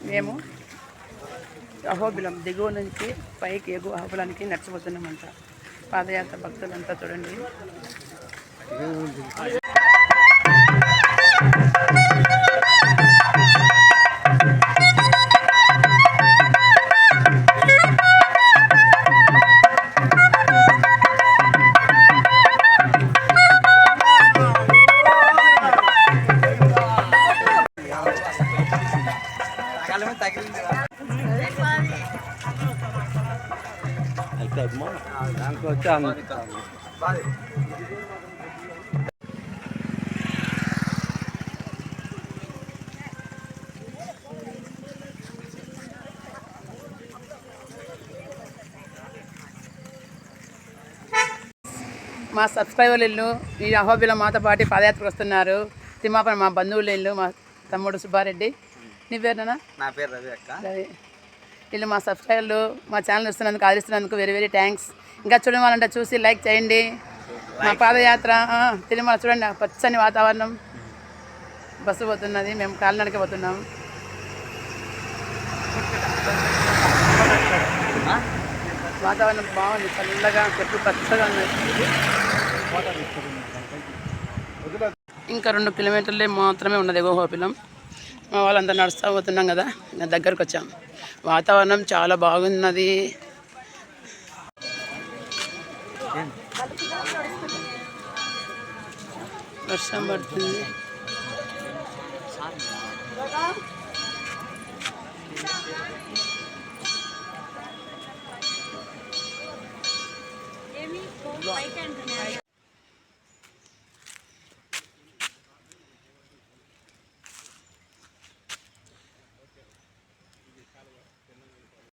మేము అహోబిలం దిగువ నుంచి పైకి ఎగువ అహోబిలానికి నడిచిపోతున్నామంట. పాదయాత్ర భక్తులంతా చూడండి. మా సబ్స్క్రైబర్లు ఇల్లు ఈ అహోబిలం మాతో పాటు పాదయాత్రకు వస్తున్నారు. తిమ్మాపన మా బంధువుల ఇల్లు, మా తమ్ముడు సుబ్బారెడ్డి. నీ పేరునా? నా పేరు రవి అక్క. రవి. వీళ్ళు మా సబ్స్క్రైబర్లు, మా ఛానల్ ఇస్తున్నందుకు ఆదరిస్తున్నందుకు వెరీ వెరీ థ్యాంక్స్. ఇంకా చూడవాలంటే చూసి లైక్ చేయండి. మా పాదయాత్ర తిరుమల చూడండి, పచ్చని వాతావరణం. బస్సు పోతున్నది, మేము కాలినడక పోతున్నాం. వాతావరణం బాగుంది, చల్లగా, చెట్లు పచ్చగా ఉన్నాయి. ఇంకా 2 కిలోమీటర్లే మాత్రమే ఉన్నది అహోబిలం. మా వాళ్ళంతా నడుస్తూ పోతున్నాం కదా, దగ్గరకు వచ్చాం. వాతావరణం చాలా బాగున్నది. వర్షం పడుతుంది.